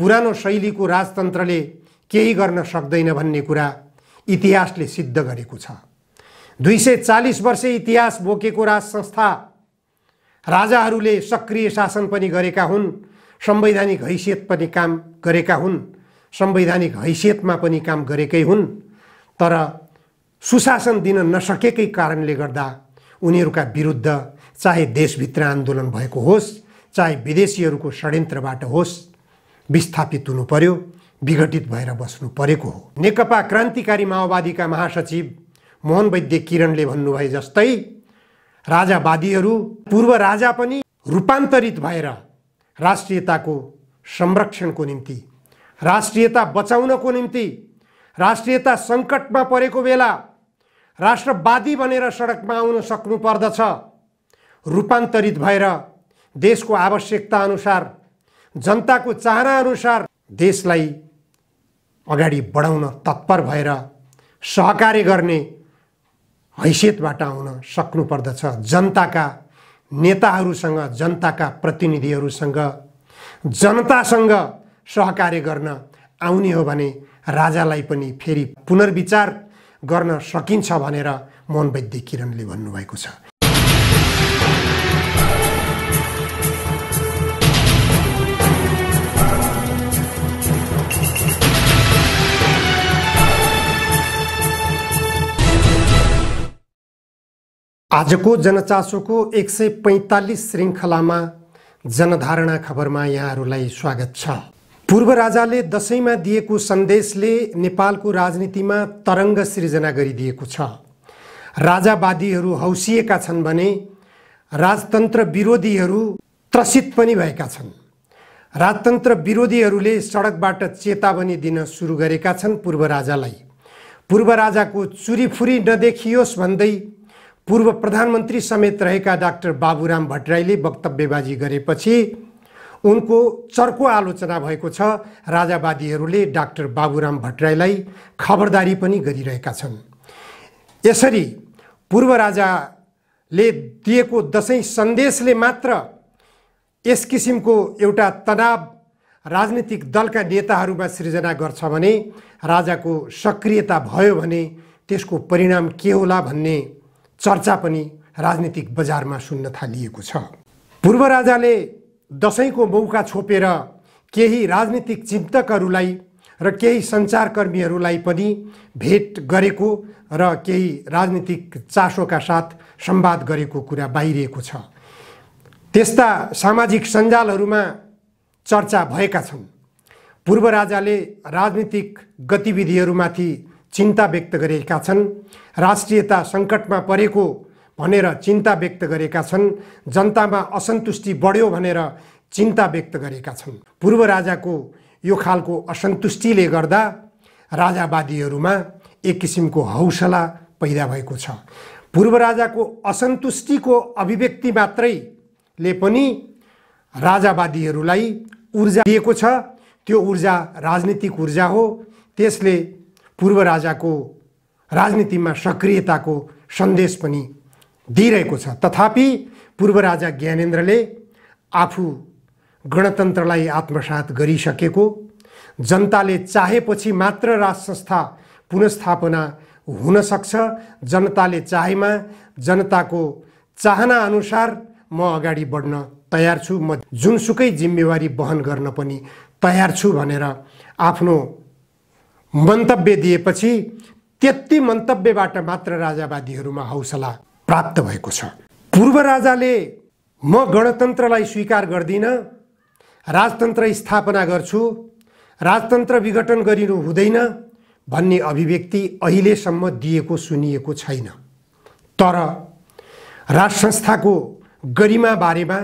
पुरानो शैलीको राजतन्त्रले केही गर्न सक्दैन भन्ने कुरा इतिहासले सिद्ध गरेको छ। 240 वर्ष इतिहास बोकेको राज संस्था, राजाहरूले सक्रिय शासन पनि गरेका हुन्, संवैधानिक हैसियत पनि काम गरेका हुन्, संवैधानिक हैसियतमा पनि काम गरेकै हुन्, तर सुशासन दिन नसकेकै कारणले गर्दा उनीहरूका विरुद्ध चाहे देशभित्र आन्दोलन भएको होस्, चाहे विदेशीहरूको षड्यन्त्रबाट होस्, विस्थापित हुनु पर्यो, विघटित भएर बस्नु परेको हो। नेकपा क्रान्तिकारी माओवादीका महासचिव मोहन वैद्य किरणले भन्नुभए जस्तै राजावादीहरू पूर्व राजा पनि रूपान्तरित भएर राष्ट्रियताको संरक्षणको निम्ति, राष्ट्रियता बचाउनको निम्ति, राष्ट्रियता सङ्कटमा परेको बेला राष्ट्रवादी बनेर सडकमा आउन सक्नु पर्दछ। रूपान्तरित भएर देशको आवश्यकता अनुसार, जनताको चाहना अनुसार देशलाई अगाडि बढाउन तत्पर भएर सहकार्य गर्ने हैसियतबाट आउन सक्नु पर्दछ। जनताका नेताहरूसँग, जनताका प्रतिनिधिहरूसँग, जनतासँग सहकार्य गर्न आउने हो भने राजालाई पनि फेरि पुनर्विचार गर्न सकिन्छ भनेर मोहन वैद्य किरणले भन्नुभएको छ। आजको जनचासोको 145 श्रृङ्खलामा जनधारणा खबरमा यहाँहरूलाई स्वागत छ। पूर्व राजाले दशैंमा दिएको सन्देशले नेपालको राजनीतिमा तरङ्ग सृजना गरिदिएको छ। राजावादीहरू हौसिएका छन् भने राजतन्त्र विरोधीहरू त्रसित पनि भएका छन्। राजतन्त्र विरोधीहरूले सडकबाट चेतावनी दिन सुरु गरेका छन् पूर्व राजालाई। पूर्व राजाको चुरीफुरी नदेखियोस् भन्दै पूर्व प्रधानमन्त्री समेत रहेका डाक्टर बाबुराम भट्टराईले वक्तव्यबाजी गरेपछि उनको चर्को आलोचना भएको छ। राजावादीहरूले डाक्टर बाबुराम भट्टराईलाई खबरदारी पनि गरिरहेका छन्। यसरी पूर्व राजाले दिएको दशैं सन्देशले मात्र यस किसिमको एउटा तनाव राजनीतिक दलका नेताहरूमा सृजना गर्छ भने राजाको सक्रियता भयो भने त्यसको परिणाम के होला भन्ने चर्चा पनि राजनीतिक बजारमा सुन्न थालिएको छ। पूर्व राजाले दशैंको मौका छोपेर केही राजनीतिक चिन्तकहरूलाई र केही सञ्चारकर्मीहरूलाई पनि भेट गरेको र केही राजनीतिक चासोका साथ संवाद गरेको कुरा बाहिरिएको छ। त्यस्ता सामाजिक सञ्जालहरूमा चर्चा भएका छन्। पूर्व राजाले राजनीतिक गतिविधिहरूमाथि चिन्ता व्यक्त गरेका छन्। राष्ट्रियता सङ्कटमा परेको भनेर चिन्ता व्यक्त गरेका छन्। जनतामा असन्तुष्टि बढ्यो भनेर चिन्ता व्यक्त गरेका छन्। पूर्व राजाको यो खालको असन्तुष्टिले गर्दा राजावादीहरूमा एक किसिमको हौसला पैदा भएको छ। पूर्व राजाको असन्तुष्टिको अभिव्यक्ति मात्रैले पनि राजावादीहरूलाई ऊर्जा दिएको छ। त्यो ऊर्जा राजनीतिक ऊर्जा हो। त्यसले पूर्व राजाको राजनीतिमा सक्रियताको सन्देश पनि दिइरहेको छ। तथापि पूर्व राजा ज्ञानेन्द्रले आफू गणतन्त्रलाई आत्मसात गरिसकेको, जनताले चाहेपछि मात्र राज संस्था पुनर्स्थापना हुन सक्छ, जनताले चाहेमा जनताको चाहना अनुसार म अगाडि बढ्न तयार छु, म जुनसुकै जिम्मेवारी वहन गर्न पनि तयार छु भनेर आफ्नो मन्तव्य दिएपछि त्यति मन्तव्यबाट मात्र राजावादीहरूमा हौसला प्राप्त भएको छ। पूर्व राजाले म गणतन्त्रलाई स्वीकार गर्दिनँ, राजतन्त्र स्थापना गर्छु, राजतन्त्र विघटन गरिनु हुँदैन भन्ने अभिव्यक्ति अहिलेसम्म दिएको सुनिएको छैन। तर राज संस्थाको गरिमा बारेमा,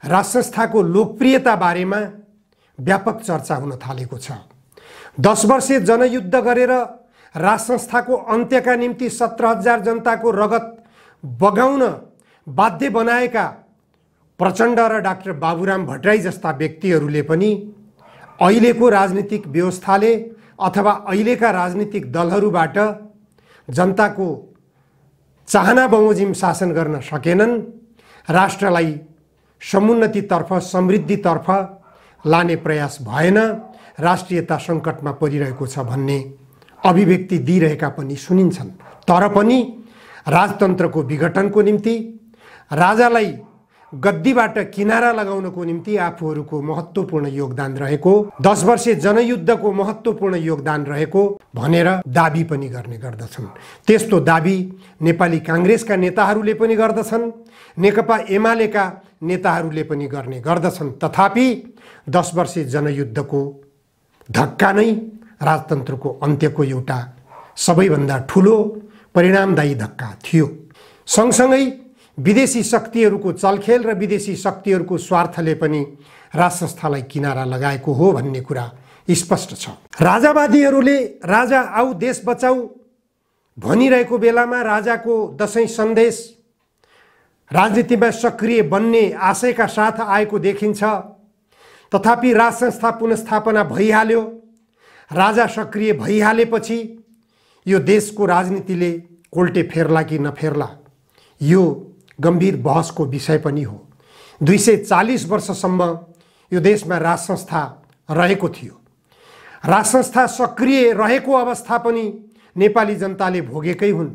राज संस्थाको लोकप्रियता बारेमा व्यापक चर्चा हुन थालेको छ। 10 वर्षे जनयुद्ध गरेर राज संस्थाको अन्त्यका निम्ति 17,000 जनताको रगत बगाउन बाध्य बनाएका प्रचण्ड र डाक्टर बाबुराम भट्टराई जस्ता व्यक्तिहरूले पनि अहिलेको राजनीतिक व्यवस्थाले अथवा अहिलेका राजनीतिक दलहरूबाट जनताको चाहना बमोजिम शासन गर्न सकेनन्। राष्ट्रलाई समुन्नतितर्फ, समृद्धितर्फ, लाने प्रयास भएन, राष्ट्रियता सङ्कटमा परिरहेको छ भन्ने अभिव्यक्ति दिइरहेका पनि सुनिन्छन्। तर पनि राजतन्त्रको विघटनको निम्ति, राजालाई गद्दीबाट किनारा लगाउनको निम्ति आफूहरूको महत्त्वपूर्ण योगदान रहेको, 10 वर्षे जनयुद्धको महत्त्वपूर्ण योगदान रहेको भनेर दाबी पनि गर्ने गर्दछन्। त्यस्तो दाबी नेपाली काङ्ग्रेसका नेताहरूले पनि गर्दछन्, नेकपा एमालेका नेताहरूले पनि गर्ने गर्दछन्। तथापि 10 वर्षे जनयुद्धको धक्का नै राजतन्त्रको अन्त्यको एउटा सबैभन्दा ठुलो परिणामदायी धक्का थियो। सँगसँगै विदेशी शक्तिहरूको चलखेल र विदेशी शक्तिहरूको स्वार्थले पनि राज संस्थालाई किनारा लगाएको हो भन्ने कुरा स्पष्ट छ। राजावादीहरूले राजा आऊ देश बचाऊ भनिरहेको बेलामा राजाको दशैं सन्देश राजनीतिमा सक्रिय बन्ने आशयका साथ आएको देखिन्छ। तथापि राज संस्था पुनस्थापना भइहाल्यो, राजा सक्रिय भइहालेपछि यो देशको राजनीतिले कोल्टे फेर्ला कि नफेर्ला यो गम्भीर बहसको विषय पनि हो। 240 वर्षसम्म यो देशमा राज संस्था रहेको थियो। राज संस्था सक्रिय रहेको अवस्था पनि नेपाली जनताले भोगेकै हुन्।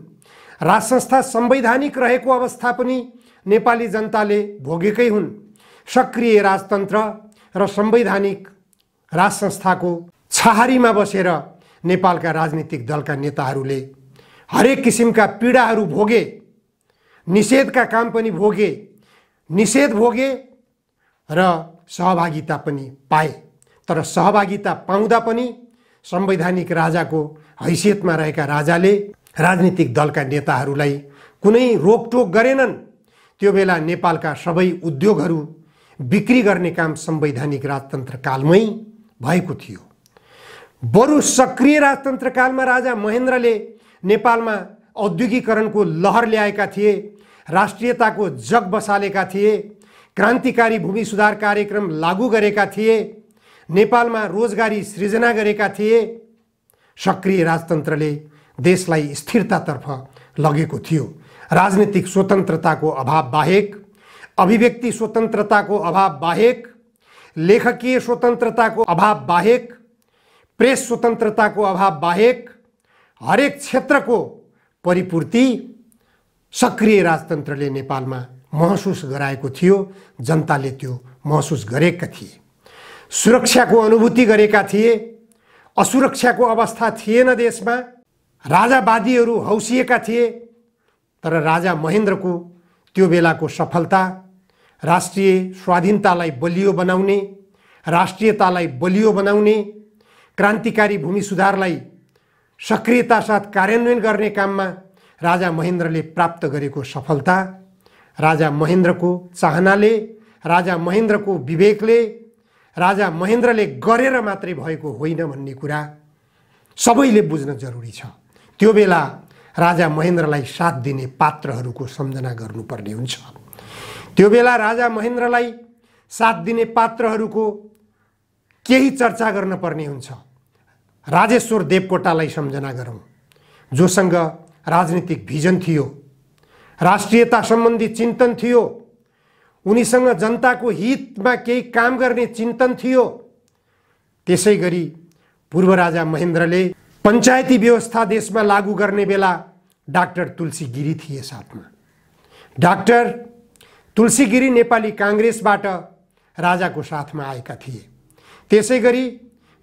राज संस्था संवैधानिक रहेको अवस्था पनि नेपाली जनताले भोगेकै हुन्। सक्रिय राजतन्त्र र संवैधानिक राज संस्थाको छहारीमा बसेर नेपालका राजनीतिक दलका नेताहरूले हरेक किसिमका पीडाहरू भोगे, निषेधका काम पनि भोगे, निषेध भोगे र सहभागिता पनि पाए। तर सहभागिता पाउँदा पनि संवैधानिक राजाको हैसियतमा रहेका राजाले राजनीतिक दलका नेताहरूलाई कुनै रोकटोक गरेनन्। त्यो बेला नेपालका सबै उद्योगहरू बिक्री गर्ने काम संवैधानिक राजतन्त्र कालमै भएको थियो। बरु सक्रिय राजतन्त्र कालमा राजा महेन्द्रले नेपालमा औद्योगिकरणको लहर ल्याएका थिए, राष्ट्रियताको जग बसालेका थिए, क्रान्तिकारी भूमि सुधार कार्यक्रम लागू गरेका थिए, नेपालमा रोजगारी सृजना गरेका थिए। सक्रिय राजतन्त्रले देशलाई स्थिरतातर्फ लगेको थियो। राजनीतिक स्वतन्त्रताको अभाव बाहेक, अभिव्यक्ति स्वतन्त्रताको अभाव बाहेक, लेखकीय स्वतन्त्रताको अभाव बाहेक, प्रेस स्वतन्त्रताको अभाव बाहेक हरेक क्षेत्रको परिपूर्ति सक्रिय राजतन्त्रले नेपालमा महसुस गराएको थियो। जनताले त्यो महसुस गरेका थिए। सुरक्षाको अनुभूति गरेका थिए। असुरक्षाको अवस्था थिएन देशमा। राजावादीहरू हौसिएका थिए। तर राजा महेन्द्रको त्यो बेलाको सफलता राष्ट्रिय स्वाधीनतालाई बलियो बनाउने, राष्ट्रियतालाई बलियो बनाउने, क्रान्तिकारी भूमि सुधारलाई सक्रियता साथ कार्यान्वयन गर्ने काममा राजा महेन्द्रले प्राप्त गरेको सफलता, राजा महेन्द्रको चाहनाले, राजा महेन्द्रको विवेकले, राजा महेन्द्रले गरेर मात्रै भएको होइन भन्ने कुरा सबैले बुझ्न जरुरी छ। त्यो बेला राजा महेन्द्रलाई साथ दिने पात्रहरूको सम्झना गर्नुपर्ने हुन्छ। त्यो बेला राजा महेन्द्रलाई साथ दिने पात्रहरूको केही चर्चा गर्न पर्ने हुन्छ। राजेश्वर देवकोटालाई सम्झना गरौँ, जोसँग राजनीतिक भिजन थियो, राष्ट्रियता सम्बन्धी चिन्तन थियो, उनीसँग जनताको हितमा केही काम गर्ने चिन्तन थियो। त्यसै गरी पूर्व राजा महेन्द्रले पञ्चायती व्यवस्था देशमा लागू गर्ने बेला डाक्टर तुलसी गिरी थिए साथमा। डाक्टर तुलसी गिरी नेपाली काङ्ग्रेसबाट राजाको साथमा आएका थिए। त्यसै गरी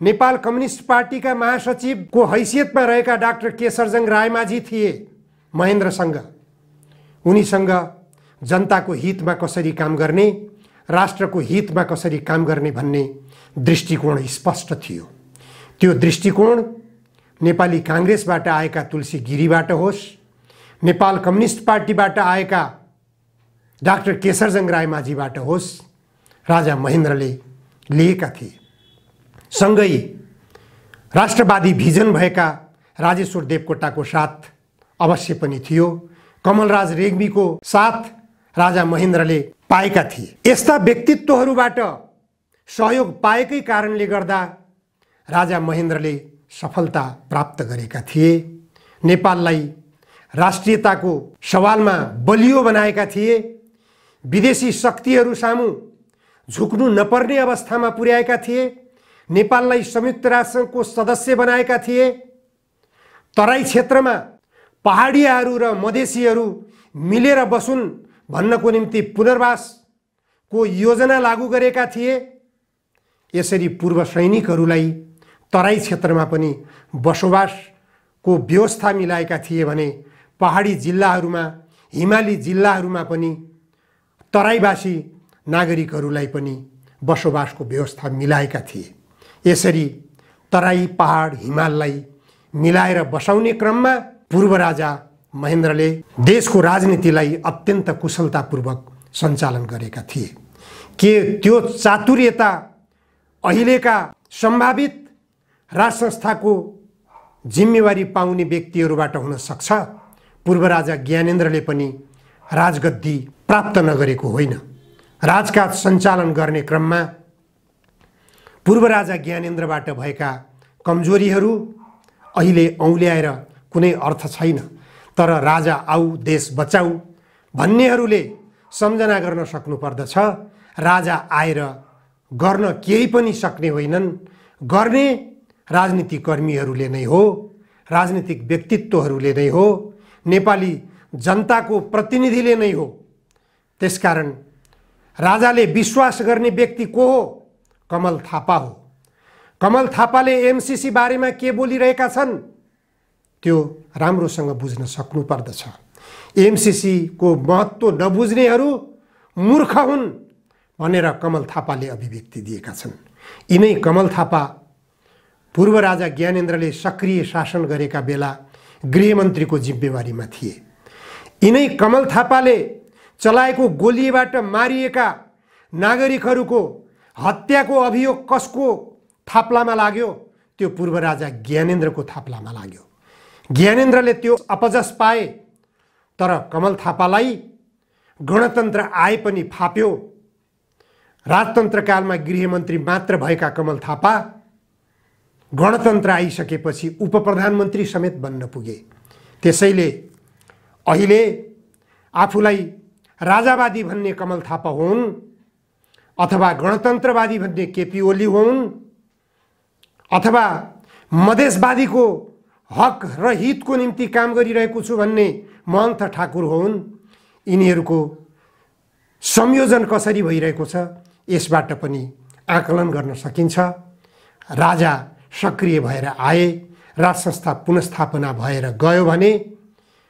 नेपाल कम्युनिस्ट पार्टीका महासचिवको हैसियतमा रहेका डाक्टर केशरजंग रायमाझी थिए महेन्द्रसँग। उनीसँग जनताको हितमा कसरी काम गर्ने, राष्ट्रको हितमा कसरी काम गर्ने भन्ने दृष्टिकोण स्पष्ट थियो। त्यो दृष्टिकोण नेपाली काङ्ग्रेसबाट आएका तुलसी गिरीबाट होस्, नेपाल कम्युनिस्ट पार्टीबाट आएका डाक्टर केशरजंग रायमाझीबाट होस्, राजा महेन्द्रले लिएका थिए। सँगै राष्ट्रवादी भिजन भएका राजेश्वर देवकोटाको साथ अवश्य पनि थियो। कमलराज रेग्मीको साथ राजा महेन्द्रले पाएका थिए। यस्ता व्यक्तित्वहरूबाट सहयोग पाएकै कारणले गर्दा राजा महेन्द्रले सफलता प्राप्त गरेका थिए। नेपाललाई राष्ट्रियताको सवालमा बलियो बनाएका थिए। विदेशी शक्तिहरू सामु झुक्नु नपर्ने अवस्थामा पुर्याएका थिए। नेपाललाई संयुक्त राष्ट्रसङ्घको सदस्य बनाएका थिए। तराई क्षेत्रमा पहाडियाहरू र मधेसीहरू मिलेर बसुन् भन्नको निम्ति पुनर्वासको योजना लागू गरेका थिए। यसरी पूर्व सैनिकहरूलाई तराई क्षेत्रमा पनि बसोबासको व्यवस्था मिलाएका थिए भने पहाडी जिल्लाहरूमा, हिमाली जिल्लाहरूमा पनि तराईवासी नागरिकहरूलाई पनि बसोबासको व्यवस्था मिलाएका थिए। यसरी तराई, पहाड, हिमाललाई मिलाएर बसाउने क्रममा पूर्व राजा महेन्द्रले देशको राजनीतिलाई अत्यन्त कुशलतापूर्वक सञ्चालन गरेका थिए। के त्यो चातुर्यता अहिलेका सम्भावित राज संस्थाको जिम्मेवारी पाउने व्यक्तिहरूबाट हुन सक्छ? पूर्व राजा ज्ञानेन्द्रले पनि राजगद्दी प्राप्त नगरेको होइन। राजकाज सञ्चालन गर्ने क्रममा पूर्व राजा ज्ञानेन्द्रबाट भएका कमजोरीहरू अहिले औँल्याएर कुनै अर्थ छैन। तर राजा आऊ देश बचाऊ भन्नेहरूले सम्झना गर्न सक्नुपर्दछ। राजा आएर गर्न केही पनि सक्ने होइनन्, गर्ने राजनीतिक कर्मीहरूले नै हो, राजनीतिक व्यक्तित्वहरूले नै हो, नेपाली जनताको प्रतिनिधिले नै हो। त्यसकारण राजाले विश्वास गर्ने व्यक्ति को हो? कमल थापा हो। कमल थापाले एमसीसी बारेमा के बोलिरहेका छन् त्यो राम्रोसँग बुझ्न सक्नुपर्दछ। एमसीसी को महत्त्व नबुझ्नेहरू मूर्ख हुन् भनेर कमल थापाले अभिव्यक्ति दिएका छन्। यिनै कमल थापा पूर्व राजा ज्ञानेन्द्रले सक्रिय शासन गरेका बेला गृहमन्त्रीको जिम्मेवारीमा थिए। यिनै कमल थापाले चलाएको गोलीबाट मारिएका नागरिकहरूको हत्याको अभियोग कसको थाप्लामा लाग्यो? त्यो पूर्व राजा ज्ञानेन्द्रको थाप्लामा लाग्यो। ज्ञानेन्द्रले त्यो अपजस पाए, तर कमल थापालाई गणतन्त्र आए पनि फाप्यो। राजतन्त्रकालमा गृहमन्त्री मात्र भएका कमल थापा गणतन्त्र आइसकेपछि उपप्रधानमन्त्री समेत बन्न पुगे। त्यसैले अहिले आफूलाई राजावादी भन्ने कमल थापा हुन् अथवा गणतन्त्रवादी भन्ने केपी ओली हुन् अथवा मधेसवादीको हक र हितको निम्ति काम गरिरहेको छु भन्ने महन्त ठाकुर हुन्, यिनीहरूको संयोजन कसरी भइरहेको छ यसबाट पनि आकलन गर्न सकिन्छ। राजा सक्रिय भएर आए, राज संस्था पुनस्थापना भएर गयो भने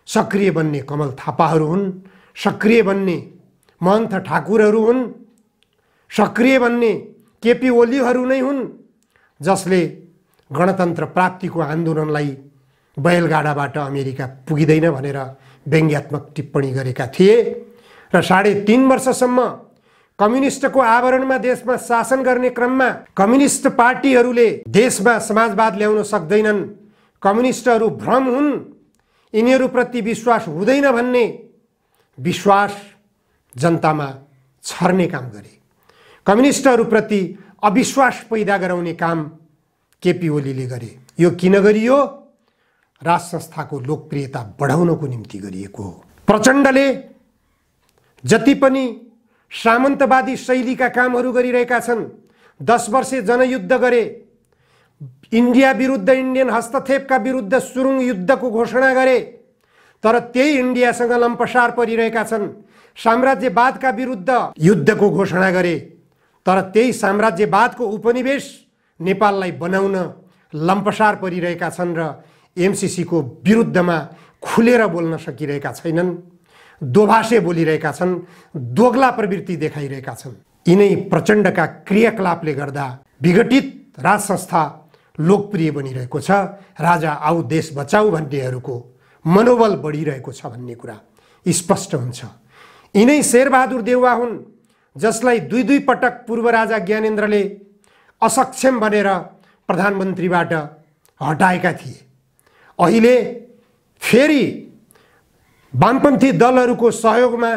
सक्रिय बन्ने कमल थापाहरू हुन्, सक्रिय बन्ने महन्त ठाकुरहरू हुन्, सक्रिय बन्ने केपी ओलीहरू नै हुन्, जसले गणतन्त्र प्राप्तिको आन्दोलनलाई बैलगाडाबाट अमेरिका पुगिँदैन भनेर व्यङ्ग्यात्मक टिप्पणी गरेका थिए र 3.5 वर्षसम्म कम्युनिस्टको आवरणमा देशमा शासन गर्ने क्रममा कम्युनिस्ट पार्टीहरूले देशमा समाजवाद ल्याउन सक्दैनन्, कम्युनिस्टहरू भ्रम हुन्, यिनीहरूप्रति विश्वास हुँदैन भन्ने विश्वास जनतामा छर्ने काम गरे। कम्युनिस्टहरूप्रति अविश्वास पैदा गराउने काम केपी ओलीले गरे। यो किन गरियो? राज संस्थाको लोकप्रियता बढाउनको निम्ति गरिएको हो। प्रचण्डले जति पनि सामन्तवादी शैलीका कामहरू गरिरहेका छन्, 10 वर्षे जनयुद्ध गरे, इन्डिया विरुद्ध इन्डियन हस्तक्षेपका विरुद्ध सुरुङ युद्धको घोषणा गरे, तर त्यही इन्डियासँग लम्पसार परिरहेका छन्। साम्राज्यवादका विरुद्ध युद्धको घोषणा गरे, तर त्यही साम्राज्यवादको उपनिवेश नेपाललाई बनाउन लम्पसार परिरहेका छन् र एमसीसीको विरुद्धमा खुलेर बोल्न सकिरहेका छैनन्, दोभाषे बोलिरहेका छन्, दोग्ला प्रवृत्ति देखाइरहेका छन्। यिनै प्रचण्डका क्रियाकलापले गर्दा विघटित राज संस्था लोकप्रिय बनिरहेको छ। राजा आऊ देश बचाऊ भन्नेहरूको मनोबल बढिरहेको छ भन्ने कुरा स्पष्ट हुन्छ। यिनै शेरबहादुर देउवा हुन् जसलाई 2 पटक पूर्व राजा ज्ञानेन्द्रले असक्षम बनेर प्रधानमन्त्रीबाट हटाएका थिए। अहिले फेरि वामपन्थी दलहरूको सहयोगमा,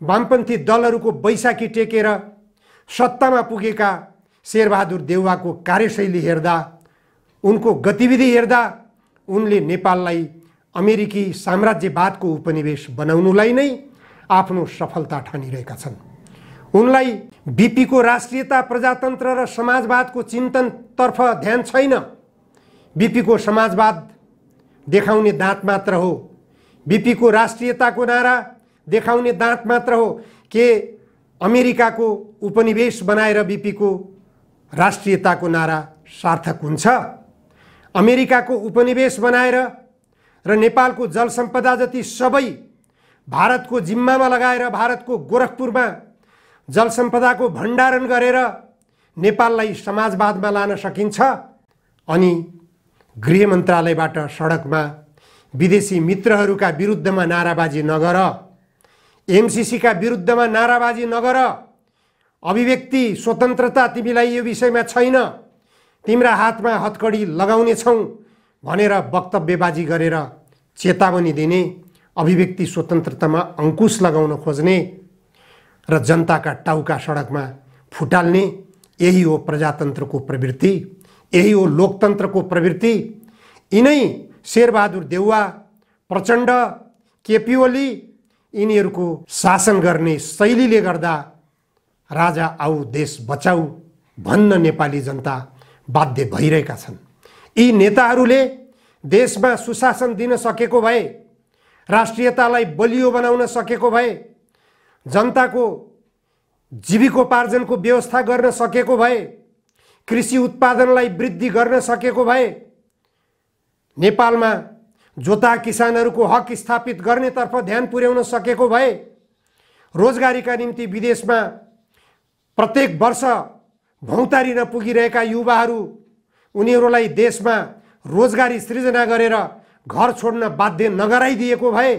वामपन्थी दलहरूको बैसाखी टेकेर सत्तामा पुगेका शेरबहादुर देउवाको कार्यशैली हेर्दा, उनको गतिविधि हेर्दा उनले नेपाललाई अमेरिकी साम्राज्यवादको उपनिवेश बनाउनुलाई नै आफ्नो सफलता ठानिरहेका छन्। उनलाई बीपीको राष्ट्रियता, प्रजातन्त्र र समाजवादको चिन्तनतर्फ ध्यान छैन। बीपीको समाजवाद देखाउने दाँत मात्र हो, बीपीको राष्ट्रियताको नारा देखाउने दाँत मात्र हो। के अमेरिकाको उपनिवेश बनाएर बीपीको राष्ट्रियताको नारा सार्थक हुन्छ? अमेरिकाको उपनिवेश बनाएर र नेपालको जलसम्पदा जति सबै भारतको जिम्मामा लगाएर भारतको गोरखपुरमा जलसम्पदाको भण्डारण गरेर नेपाललाई समाजवादमा लान सकिन्छ? अनि गृह मन्त्रालयबाट सडकमा विदेशी मित्रहरूका विरुद्धमा नाराबाजी नगर, एमसीसीका विरुद्धमा नाराबाजी नगर, अभिव्यक्ति स्वतन्त्रता तिमीलाई यो विषयमा छैन, तिम्रा हातमा हतकडी लगाउने छौँ भनेर वक्तव्यबाजी गरेर चेतावनी दिने, अभिव्यक्ति स्वतन्त्रतामा अंकुश लगाउन खोज्ने र जनताका टाउका सडकमा फुटाल्ने, यही हो प्रजातन्त्रको प्रवृत्ति, यही हो लोकतन्त्रको प्रवृत्ति। यिनै शेरबहादुर देउवा, प्रचण्ड, केपी ओली यिनीहरूको शासन गर्ने शैलीले गर्दा राजा आऊ देश बचाऊ भन्न नेपाली जनता बाध्य भइरहेका छन्। यी नेताहरूले देशमा सुशासन दिन सकेको भए, राष्ट्रियतालाई बलियो बनाउन सकेको भए, जनताको जीविकोपार्जनको व्यवस्था गर्न सकेको भए, कृषि उत्पादनलाई वृद्धि गर्न सकेको भए, नेपालमा जोता किसानहरूको हक स्थापित गर्नेतर्फ ध्यान पुर्याउन सकेको भए, रोजगारीका निम्ति विदेशमा प्रत्येक वर्ष भौतारी नपुगिरहेका युवाहरू उनीहरूलाई देशमा रोजगारी सृजना गरेर घर छोड्न बाध्य नगराइदिएको भए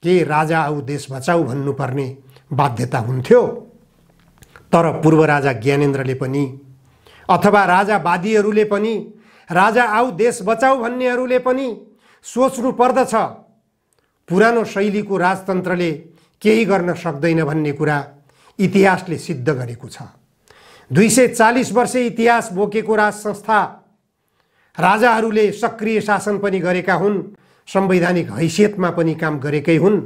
के राजा आऊ देश बचाऊ भन्नुपर्ने बाध्यता हुन्थ्यो? तर पूर्व राजा ज्ञानेन्द्रले पनि अथवा राजावादीहरूले पनि, राजा आऊ देश बचाऊ भन्नेहरूले पनि सोच्नु पर्दछ, पुरानो शैलीको राजतन्त्रले केही गर्न सक्दैन भन्ने कुरा इतिहासले सिद्ध गरेको छ। 240 वर्ष इतिहास बोकेको राज संस्था, राजाहरूले सक्रिय शासन पनि गरेका हुन्, संवैधानिक हैसियतमा पनि काम गरेकै हुन्,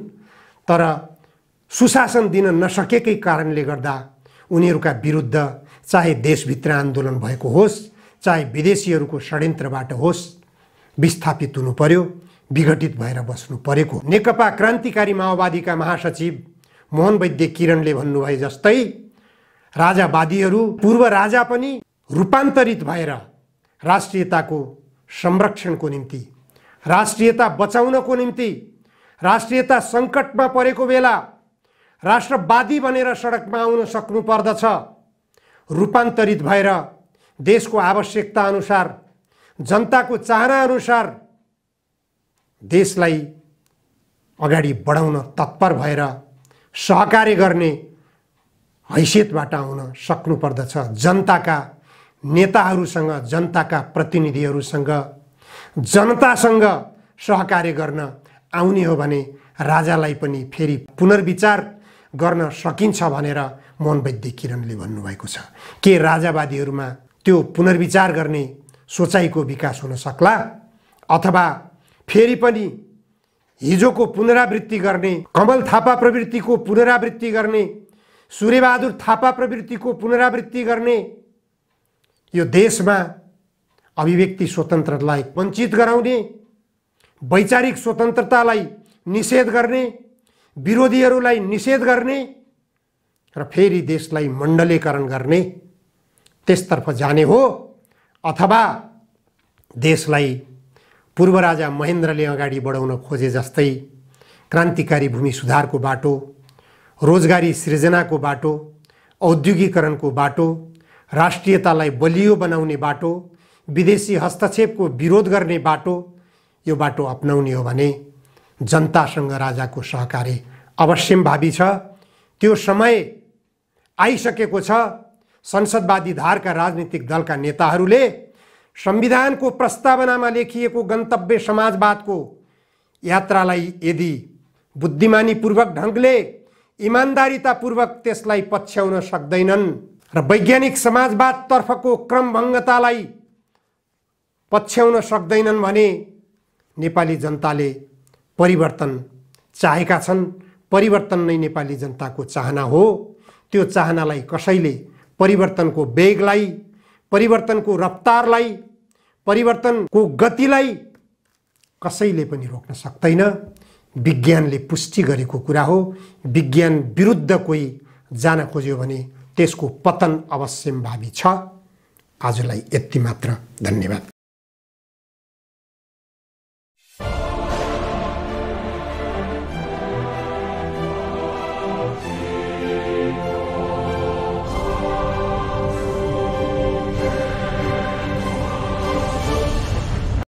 तर सुशासन दिन नसकेकै कारणले गर्दा उनीहरूका विरुद्ध चाहे देशभित्र आन्दोलन भएको होस्, चाहे विदेशीहरूको षड्यन्त्रबाट होस्, विस्थापित हुनु पर्यो, विघटित भएर बस्नु परेको। नेकपा क्रान्तिकारी माओवादीका महासचिव मोहन वैद्य किरणले भन्नुभए जस्तै राजावादीहरू, पूर्व राजा पनि रूपान्तरित भएर राष्ट्रियताको संरक्षणको निम्ति, राष्ट्रियता बचाउनको निम्ति, राष्ट्रियता सङ्कटमा परेको बेला राष्ट्रवादी बनेर सडकमा आउन सक्नु पर्दछ। रूपान्तरित भएर देशको आवश्यकता अनुसार, जनताको चाहना अनुसार देशलाई अगाडि बढाउन तत्पर भएर सहकार्य गर्ने हैसियतबाट आउन सक्नु पर्दछ। जनताका नेताहरूसँग, जनताका प्रतिनिधिहरूसँग, जनतासँग सहकार्य गर्न आउने हो भने राजालाई पनि फेरि पुनर्विचार गर्न सकिन्छ भनेर मोहन वैद्य किरणले भन्नुभएको छ। के राजावादीहरूमा त्यो पुनर्विचार गर्ने सोचाइको विकास हुन सक्ला? अथवा फेरि पनि हिजोको पुनरावृत्ति गर्ने, कमल थापा प्रवृत्तिको पुनरावृत्ति गर्ने, सूर्यबहादुर थापा प्रवृत्तिको पुनरावृत्ति गर्ने, यो देशमा अभिव्यक्ति स्वतन्त्रतालाई वञ्चित गराउने, वैचारिक स्वतन्त्रतालाई निषेध गर्ने, विरोधीहरूलाई निषेध गर्ने र फेरि देशलाई मण्डलीकरण गर्ने, त्यसतर्फ जाने हो? अथवा देशलाई पूर्व राजा महेन्द्रले अगाडि बढाउन खोजे जस्तै क्रान्तिकारी भूमि सुधारको बाटो, रोजगारी सृजनाको बाटो, औद्योगिकरणको बाटो, राष्ट्रियतालाई बलियो बनाउने बाटो, विदेशी हस्तक्षेपको विरोध गर्ने बाटो, यो बाटो अपनाउने हो भने जनतासँग राजाको सहकार्य अवश्यम्भावी छ। त्यो समय आइसकेको छ। संसदवादी धारका राजनीतिक दलका नेताहरूले संविधानको प्रस्तावनामा लेखिएको गन्तव्य समाजवादको यात्रालाई यदि बुद्धिमानीपूर्वक ढङ्गले, इमान्दारितापूर्वक त्यसलाई पछ्याउन सक्दैनन् र वैज्ञानिक समाजवादतर्फको क्रमभङ्गतालाई पछ्याउन सक्दैनन् भने नेपाली जनताले परिवर्तन चाहेका छन्। परिवर्तन नै नेपाली जनताको चाहना हो। त्यो चाहनालाई कसैले परिवर्तनको वेगलाई, परिवर्तनको रफ्तारलाई, परिवर्तनको गतिलाई कसैले पनि रोक्न सक्दैन। विज्ञानले पुष्टि गरेको कुरा हो। विज्ञान विरुद्ध कोही जान खोज्यो भने त्यसको पतन अवश्यम्भावी छ। आजलाई यति मात्र। धन्यवाद।